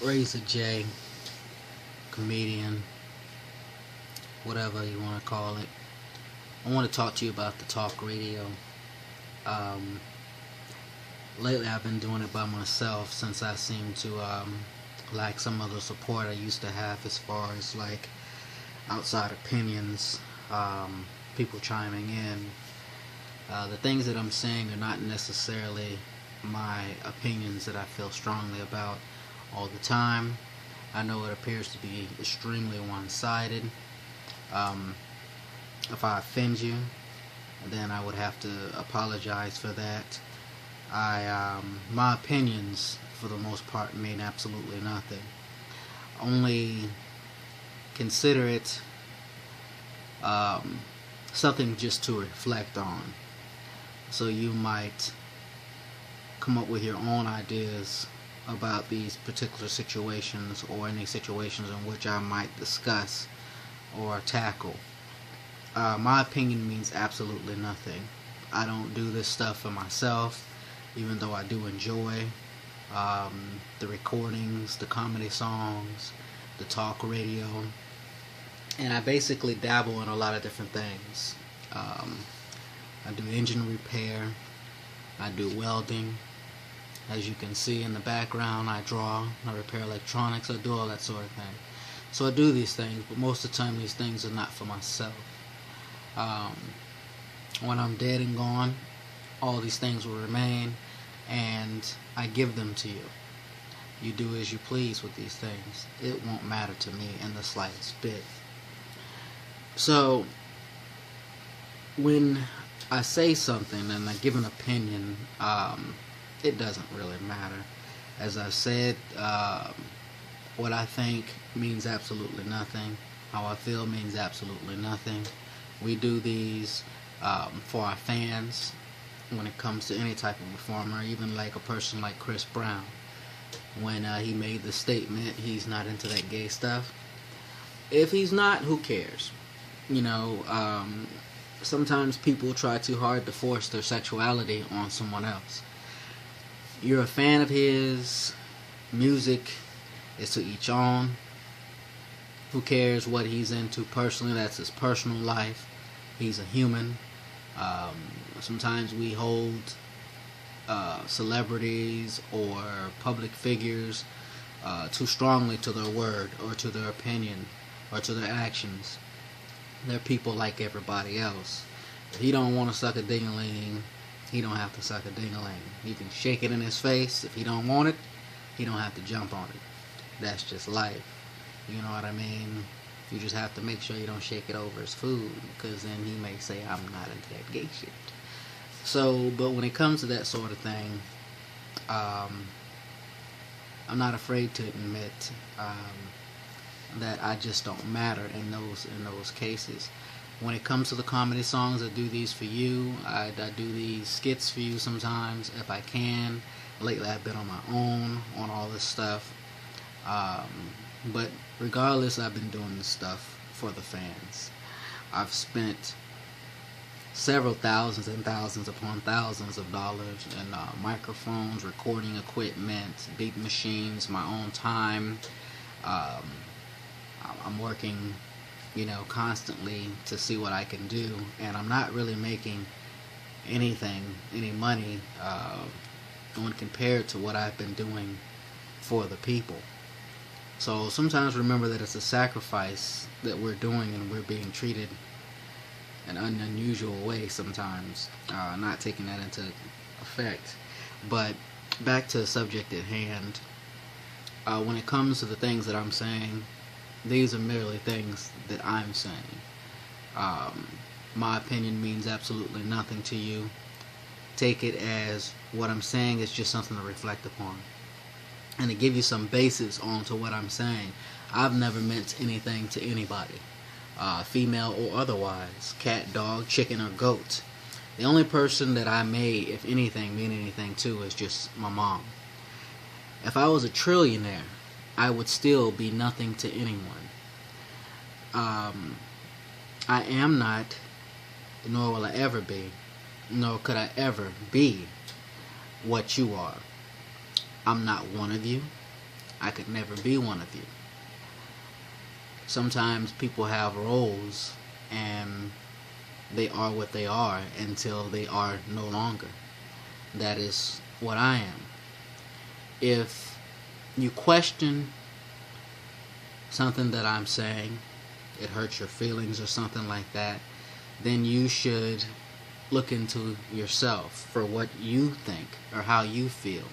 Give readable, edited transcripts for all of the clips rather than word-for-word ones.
Razor J, comedian, whatever you want to call it. I want to talk to you about the talk radio. Um, Lately, I've been doing it by myself since I seem to lack some of the support I used to have as far as like outside opinions, people chiming in. The things that I'm saying are not necessarily my opinions that I feel strongly about all the time. I know it appears to be extremely one-sided. Um, if I offend you, then I would have to apologize for that. My opinions, for the most part, mean absolutely nothing. Only consider it something just to reflect on. So you might come up with your own ideas about these particular situations or any situations in which I might discuss or tackle. My opinion means absolutely nothing. I don't do this stuff for myself, even though I do enjoy the recordings, the comedy songs, the talk radio, and I basically dabble in a lot of different things. I do engine repair, I do welding. As you can see in the background, I draw, I repair electronics, I do all that sort of thing. So I do these things, but most of the time these things are not for myself. When I'm dead and gone, all these things will remain, and I give them to you. You do as you please with these things. It won't matter to me in the slightest bit. So, when I say something and I give an opinion, it doesn't really matter. As I said, what I think means absolutely nothing. How I feel means absolutely nothing. We do these for our fans when it comes to any type of performer, even like a person like Chris Brown. When he made the statement he's not into that gay stuff. If he's not, who cares? You know, sometimes people try too hard to force their sexuality on someone else. You're a fan of his, music is to each own. Who cares what he's into personally? That's his personal life. He's a human. Sometimes we hold celebrities or public figures too strongly to their word or to their opinion or to their actions. They're people like everybody else. If he don't want to suck a ding-a-ling, he don't have to suck a ding-a-ling. You can shake it in his face. If he don't want it, he don't have to jump on it. That's just life. You know what I mean? You just have to make sure you don't shake it over his food, because then he may say, I'm not into that gay shit. So, but when it comes to that sort of thing, I'm not afraid to admit that I just don't matter in those cases. When it comes to the comedy songs, I do these for you. I do these skits for you sometimes if I can. Lately I've been on my own on all this stuff. But regardless, I've been doing this stuff for the fans. I've spent several thousands and thousands upon thousands of dollars in microphones, recording equipment, beat machines, my own time. I'm working, constantly to see what I can do, and I'm not really making any money when compared to what I've been doing for the people. So sometimes remember that it's a sacrifice that we're doing, and we're being treated in an unusual way sometimes, not taking that into effect. But back to the subject at hand, when it comes to the things that I'm saying, these are merely things that I'm saying. My opinion means absolutely nothing to you. Take it as what I'm saying is just something to reflect upon. And to give you some basis onto what I'm saying, I've never meant anything to anybody, female or otherwise, cat, dog, chicken, or goat. The only person that I may, if anything, mean anything to is just my mom. If I was a trillionaire, I would still be nothing to anyone. I am not, nor will I ever be, nor could I ever be what you are. I'm not one of you. I could never be one of you. Sometimes people have roles and they are what they are until they are no longer. That is what I am. If you question something that I'm saying, it hurts your feelings or something like that, then you should look into yourself for what you think or how you feel.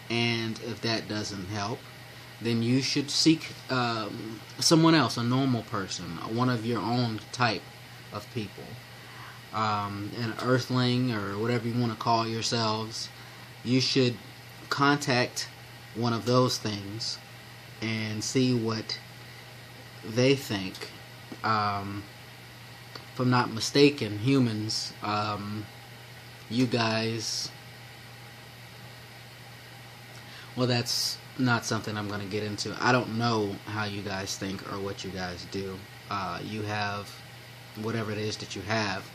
And if that doesn't help, then you should seek someone else, a normal person, one of your own type of people, an earthling or whatever you want to call yourselves. You should contact one of those things and see what they think. If I'm not mistaken, humans, you guys, well, that's not something I'm going to get into. I don't know how you guys think or what you guys do. You have whatever it is that you have.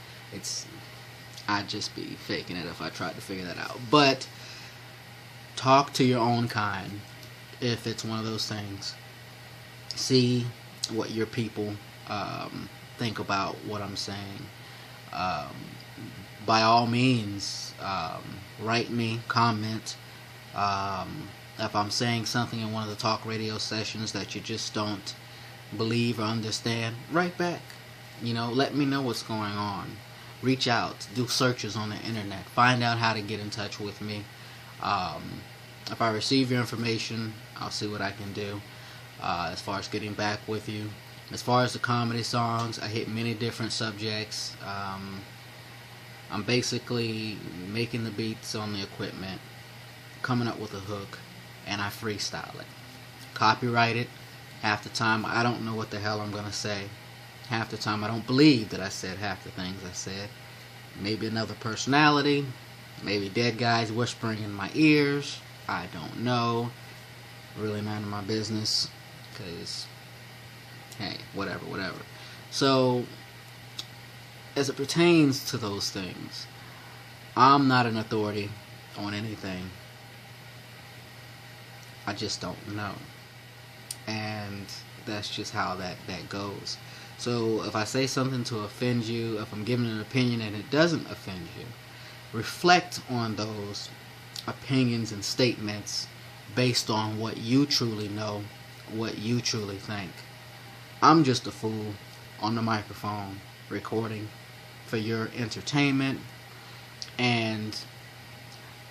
I'd just be faking it if I tried to figure that out. But talk to your own kind if it's one of those things. See what your people think about what I'm saying. By all means, write me, comment. If I'm saying something in one of the talk radio sessions that you just don't believe or understand, write back. Let me know what's going on. Reach out, do searches on the internet, find out how to get in touch with me. If I receive your information, I'll see what I can do as far as getting back with you. As far as the comedy songs, I hit many different subjects. I'm basically making the beats on the equipment, coming up with a hook, and I freestyle it. Copyright it. Half the time I don't know what the hell I'm going to say. Half the time I don't believe that I said half the things I said. Maybe another personality. Maybe dead guys whispering in my ears. I don't know. Really none of my business. Because, hey, whatever. So, as it pertains to those things, I'm not an authority on anything. I just don't know. And that's just how that goes. So if I say something to offend you, if I'm giving an opinion and it doesn't offend you, reflect on those opinions and statements based on what you truly know, what you truly think. I'm just a fool on the microphone recording for your entertainment, and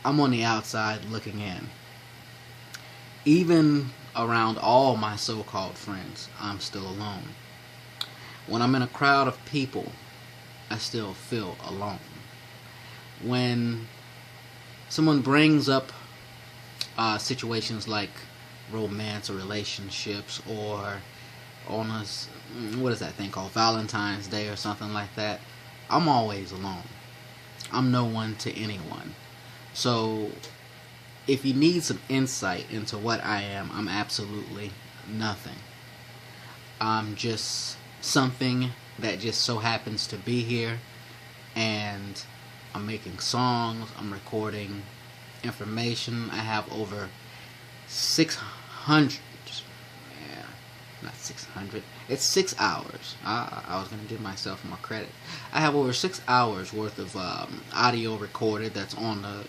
I'm on the outside looking in. Even around all my so-called friends, I'm still alone. When I'm in a crowd of people, I still feel alone. When someone brings up situations like romance or relationships, or on what is that thing called, Valentine's Day or something like that, I'm always alone. I'm no one to anyone. So if you need some insight into what I am, I'm absolutely nothing. I'm just something that just so happens to be here, and I'm making songs, I'm recording information. I have over 600, not 600, it's 6 hours. I was going to give myself more credit. I have over 6 hours worth of audio recorded that's on the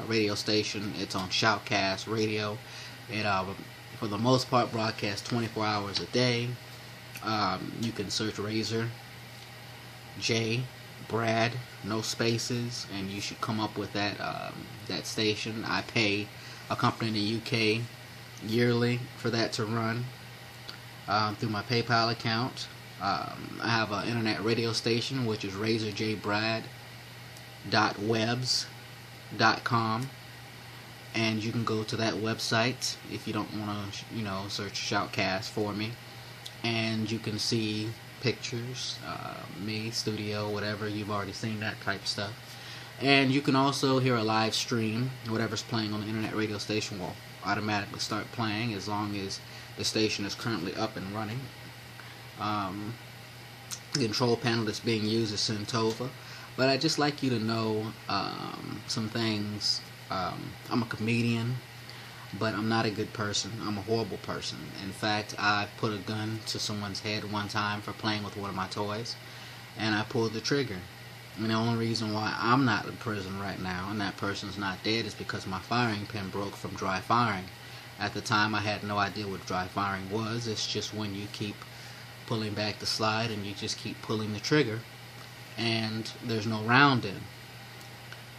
radio station. It's on Shoutcast Radio. It, for the most part, broadcasts 24 hours a day. You can search Raxor, J, Brad, no spaces, and you should come up with that station. I pay a company in the UK yearly for that to run through my PayPal account. I have an internet radio station, which is razorjbrad.webs.com, and you can go to that website if you don't want to, search Shoutcast for me, and you can see pictures, me, studio, whatever. You've already seen that type of stuff. And you can also hear a live stream. Whatever's playing on the internet radio station will automatically start playing as long as the station is currently up and running. The control panel that's being used is Centova. But I'd just like you to know some things. I'm a comedian, but I'm not a good person. I'm a horrible person. In fact, I put a gun to someone's head one time for playing with one of my toys, and I pulled the trigger. And the only reason why I'm not in prison right now and that person's not dead is because my firing pin broke from dry firing. At the time, I had no idea what dry firing was. It's just when you keep pulling back the slide and you just keep pulling the trigger and there's no round in.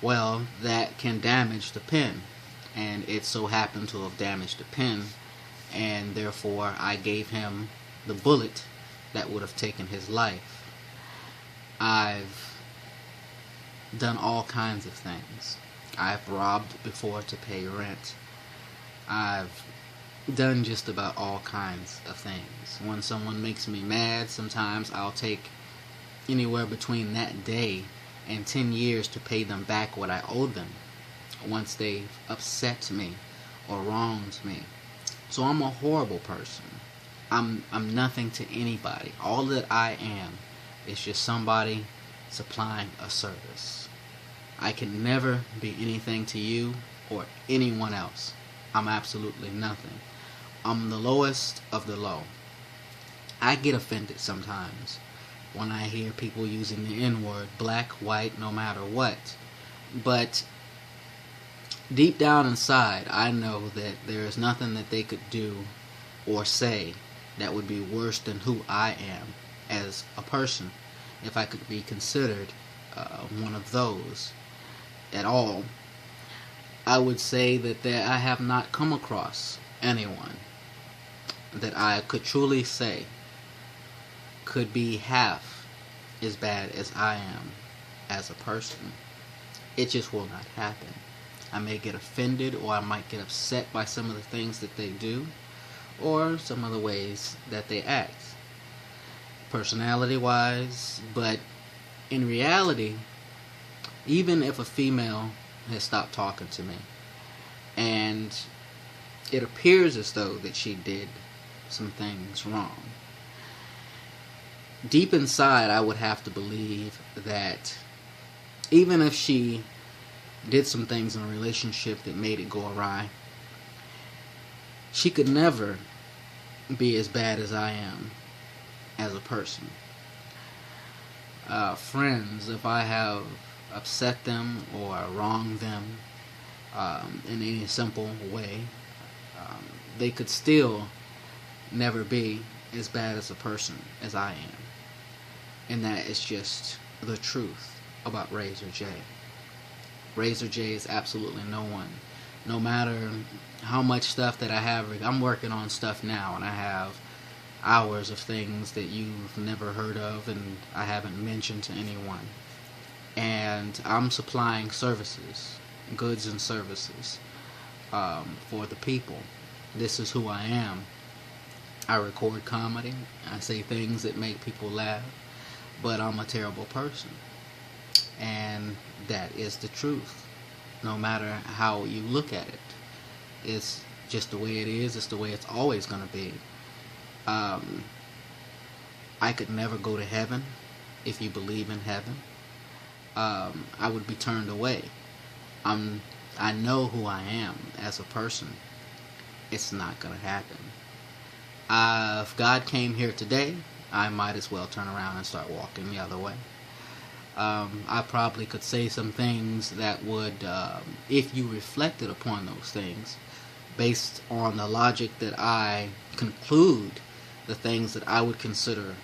Well, that can damage the pin, and it so happened to have damaged the pin, and therefore I gave him the bullet that would have taken his life. I've done all kinds of things. I've robbed before to pay rent. I've done just about all kinds of things. When someone makes me mad, sometimes I'll take anywhere between that day and 10 years to pay them back what I owe them once they've upset me or wronged me. So I'm a horrible person. I'm nothing to anybody. All that I am is just somebody supplying a service. I can never be anything to you or anyone else. I'm absolutely nothing. I'm the lowest of the low. I get offended sometimes when I hear people using the N-word, black, white, no matter what. But deep down inside, I know that there is nothing that they could do or say that would be worse than who I am as a person, if I could be considered one of those at all. I would say that I have not come across anyone that I could truly say could be half as bad as I am as a person. It just will not happen. I may get offended, or I might get upset by some of the things that they do, or some of the ways that they act, personality-wise. But in reality, even if a female has stopped talking to me, and it appears as though that she did some things wrong, deep inside I would have to believe that even if she did some things in a relationship that made it go awry, she could never be as bad as I am as a person. Friends, if I have upset them or wronged them in any simple way, they could still never be as bad as a person as I am. And that is just the truth about Raxor J. Raxor J is absolutely no one. No matter how much stuff that I have, I'm working on stuff now, and I have hours of things that you've never heard of and I haven't mentioned to anyone. And I'm supplying services, goods and services for the people. This is who I am. I record comedy. I say things that make people laugh. But I'm a terrible person. And that is the truth. No matter how you look at it. It's just the way it is. It's the way it's always going to be. I could never go to heaven if you believe in heaven. I would be turned away. I know who I am as a person. It's not going to happen. If God came here today, I might as well turn around and start walking the other way. I probably could say some things that would, if you reflected upon those things, based on the logic that I conclude the things that I would consider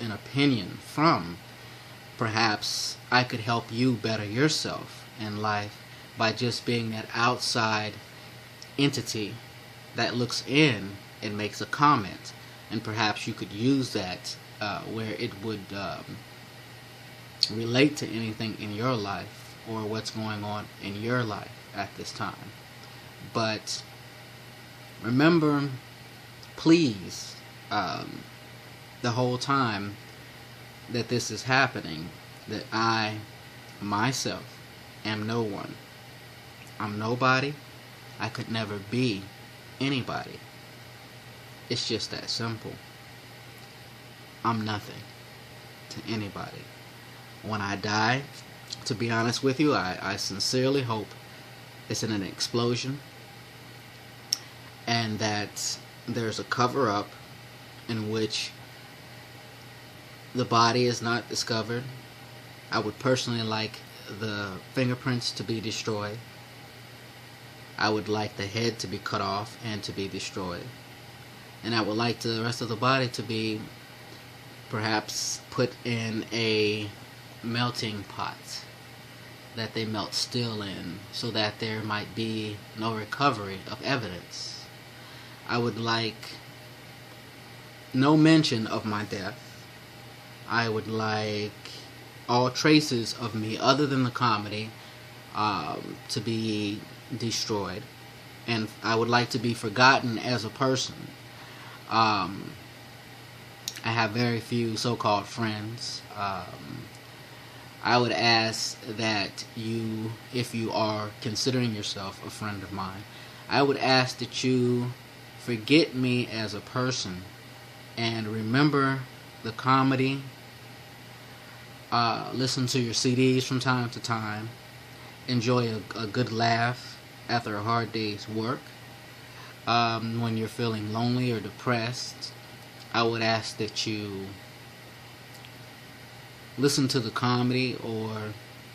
an opinion from, perhaps I could help you better yourself in life by just being that outside entity that looks in and makes a comment. And perhaps you could use that where it would relate to anything in your life or what's going on in your life at this time. But remember, please, the whole time that this is happening, that I, myself, am no one. I'm nobody. I could never be anybody. It's just that simple. I'm nothing to anybody. When I die, to be honest with you, I sincerely hope it's in an explosion. and that there's a cover-up in which the body is not discovered. I would personally like the fingerprints to be destroyed. I would like the head to be cut off and to be destroyed. And I would like the rest of the body to be perhaps put in a melting pot that they melt steel in, so that there might be no recovery of evidence. I would like no mention of my death. I would like all traces of me other than the comedy to be destroyed, and I would like to be forgotten as a person. I have very few so-called friends. I would ask that you, if you are considering yourself a friend of mine, I would ask that you forget me as a person and remember the comedy. Listen to your CDs from time to time. Enjoy a good laugh after a hard day's work. When you're feeling lonely or depressed, I would ask that you listen to the comedy, or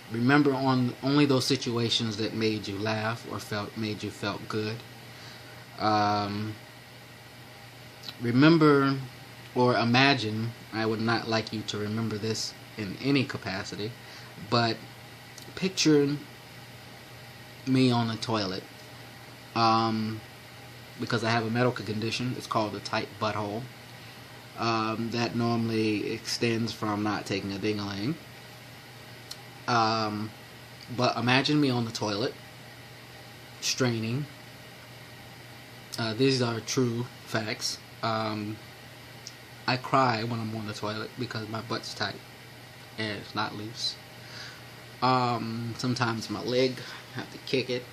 remember on only those situations that made you laugh or made you felt good. Remember or imagine, I would not like you to remember this in any capacity, but picture me on the toilet, because I have a medical condition. It's called a tight butthole. That normally extends from not taking a ding-a-ling. But imagine me on the toilet, straining. These are true facts. I cry when I'm on the toilet because my butt's tight and it's not loose. Sometimes my leg, I have to kick it.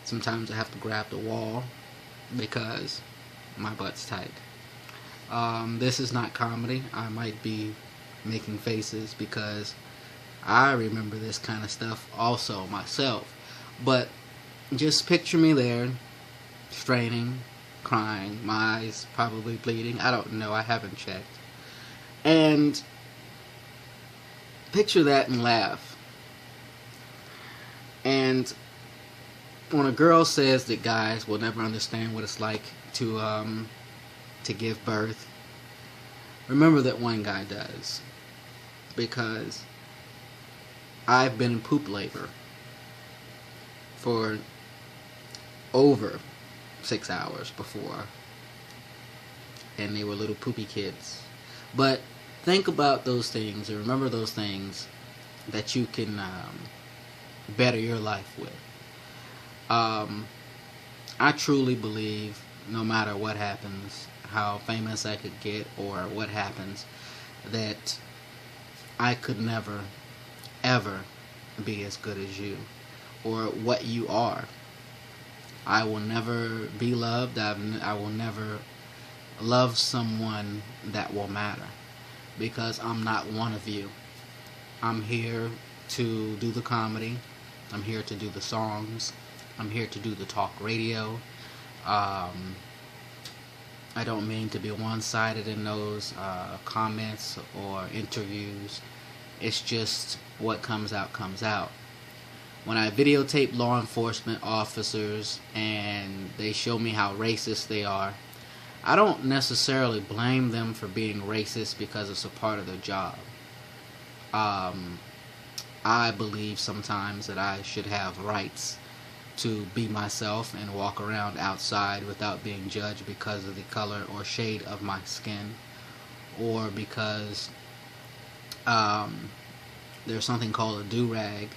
Sometimes I have to grab the wall because my butt's tight. This is not comedy. I might be making faces because I remember this kind of stuff also myself. But just picture me there, straining, crying, my eyes probably bleeding. I don't know. I haven't checked. And picture that and laugh. And when a girl says that guys will never understand what it's like to give birth, remember that one guy does, because I've been in poop labor for over 6 hours before, and they were little poopy kids. But think about those things, and remember those things that you can better your life with. I truly believe, no matter what happens, how famous I could get or what happens, that I could never, ever be as good as you or what you are. I will never be loved. I will never love someone that will matter, because I'm not one of you. I'm here to do the comedy. I'm here to do the songs. I'm here to do the talk radio. I don't mean to be one-sided in those comments or interviews. It's just what comes out comes out. When I videotape law enforcement officers and they show me how racist they are, I don't necessarily blame them for being racist because it's a part of their job. I believe sometimes that I should have rights to be myself and walk around outside without being judged because of the color or shade of my skin, or because there's something called a do-rag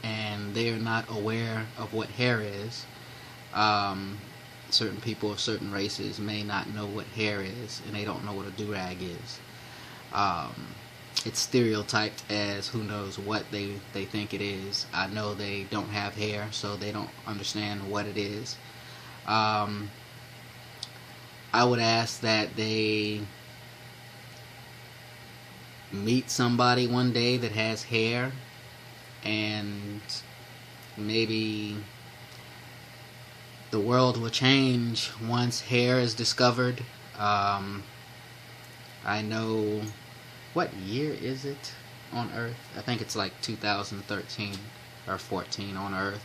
and they are not aware of what hair is. Certain people of certain races may not know what hair is, and they don't know what a do-rag is. It's stereotyped as who knows what they think it is. I know they don't have hair, so they don't understand what it is. I would ask that they meet somebody one day that has hair, and maybe the world will change once hair is discovered. I know, what year is it on Earth? I think it's like 2013 or 14 on Earth.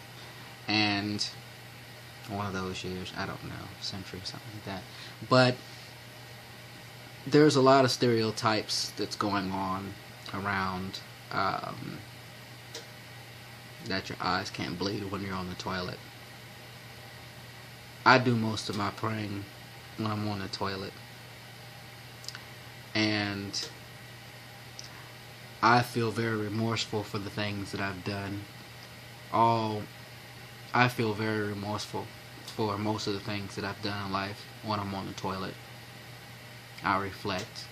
And one of those years, I don't know, century, something like that. But there's a lot of stereotypes that's going on around that your eyes can't bleed when you're on the toilet. I do most of my praying when I'm on the toilet. And I feel very remorseful for the things that I've done. I feel very remorseful for most of the things that I've done in life when I'm on the toilet. I reflect,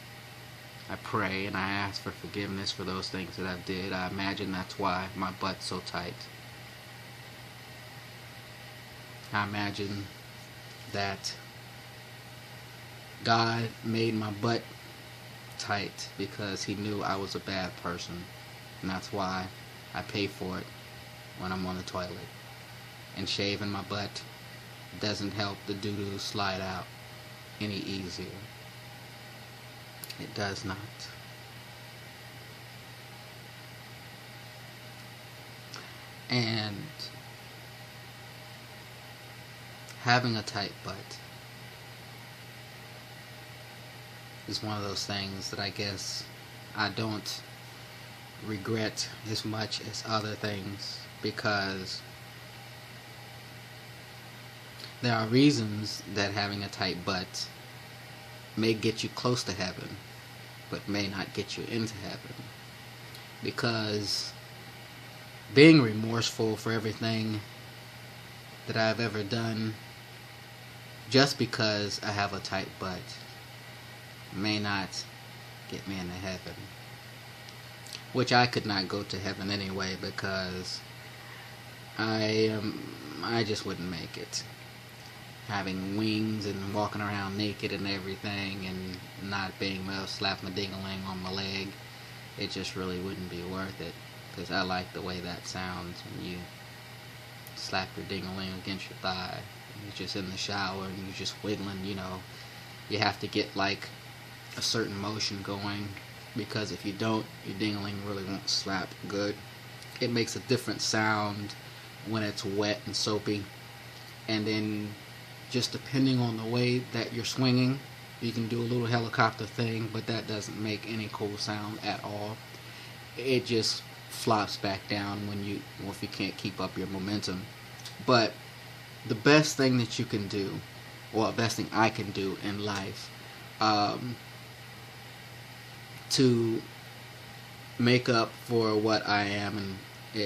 I pray, and I ask for forgiveness for those things that I did. I imagine that's why my butt's so tight. I imagine that God made my butt tight because he knew I was a bad person, and that's why I pay for it when I'm on the toilet. And shaving my butt doesn't help the doo-doo slide out any easier. It does not. And having a tight butt is one of those things that I guess I don't regret as much as other things, because there are reasons that having a tight butt may get you close to heaven, but may not get you into heaven. Because being remorseful for everything that I've ever done, just because I have a tight butt, may not get me into heaven. Which I could not go to heaven anyway, because I just wouldn't make it. Having wings and walking around naked and everything, and not being able to slap my ding-a-ling on my leg, it just really wouldn't be worth it. Because I like the way that sounds when you slap your ding-a-ling against your thigh. You're just in the shower and you're just wiggling, you know. You have to get like a certain motion going, because if you don't, your ding-a-ling really won't slap good. It makes a different sound when it's wet and soapy. And then just depending on the way that you're swinging, you can do a little helicopter thing, but that doesn't make any cool sound at all. It just flops back down if you can't keep up your momentum. But the best thing that you can do, or the best thing I can do in life, to make up for what I am, and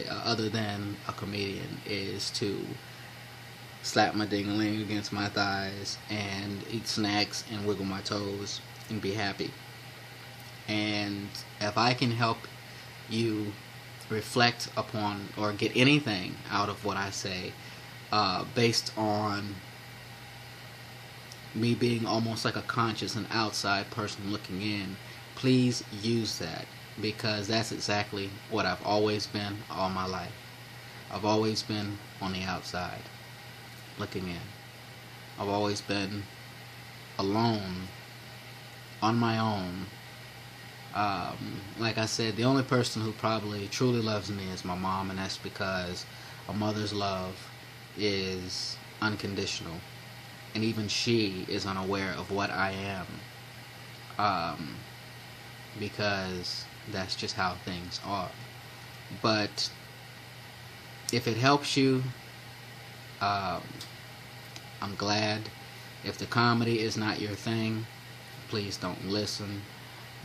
other than a comedian, is to slap my ding-a-ling against my thighs and eat snacks and wiggle my toes and be happy. And if I can help you reflect upon or get anything out of what I say, based on me being almost like a conscious and outside person looking in, please use that, because that's exactly what I've always been all my life. I've always been on the outside looking in. I've always been alone, on my own. Like I said, the only person who probably truly loves me is my mom, and that's because a mother's love is unconditional, and even she is unaware of what I am, because that's just how things are. But if it helps you, I'm glad. If the comedy is not your thing, please don't listen.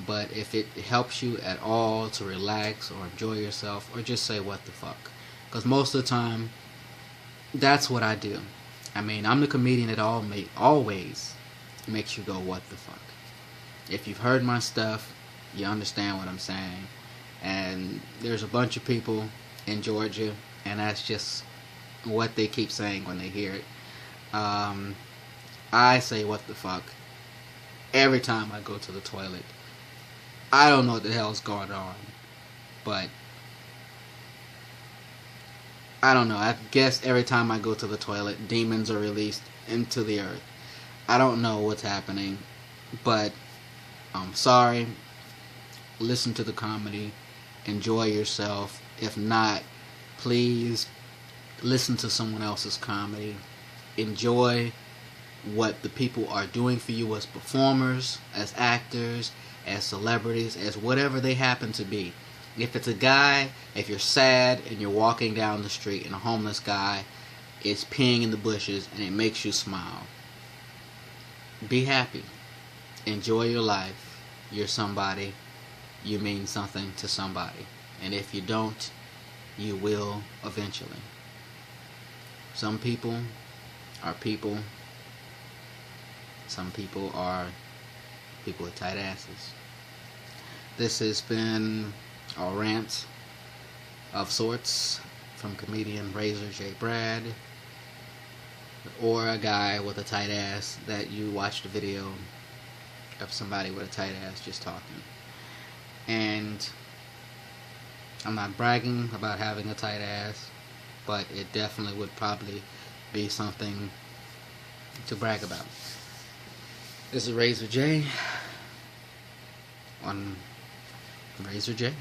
But if it helps you at all to relax or enjoy yourself, or just say what the fuck, because most of the time that's what I do. I mean, I'm the comedian that always makes you go what the fuck. If you've heard my stuff, you understand what I'm saying. And there's a bunch of people in Georgia, and that's just what they keep saying when they hear it. I say what the fuck every time I go to the toilet. I don't know what the hell's going on, but I don't know. I guess every time I go to the toilet, demons are released into the earth. I don't know what's happening, but I'm sorry. Listen to the comedy. Enjoy yourself. If not, please listen to someone else's comedy. Enjoy what the people are doing for you as performers, as actors, as celebrities, as whatever they happen to be. If it's a guy, if you're sad and you're walking down the street and a homeless guy is peeing in the bushes and it makes you smile, be happy. Enjoy your life. You're somebody. You mean something to somebody. And if you don't, you will eventually. Some people are people. Some people are people with tight asses. This has been a rant of sorts from comedian Raxor J. Brad, or a guy with a tight ass that you watched a video of somebody with a tight ass just talking. And I'm not bragging about having a tight ass, but it definitely would probably be something to brag about. This is Raxor J on Raxor J.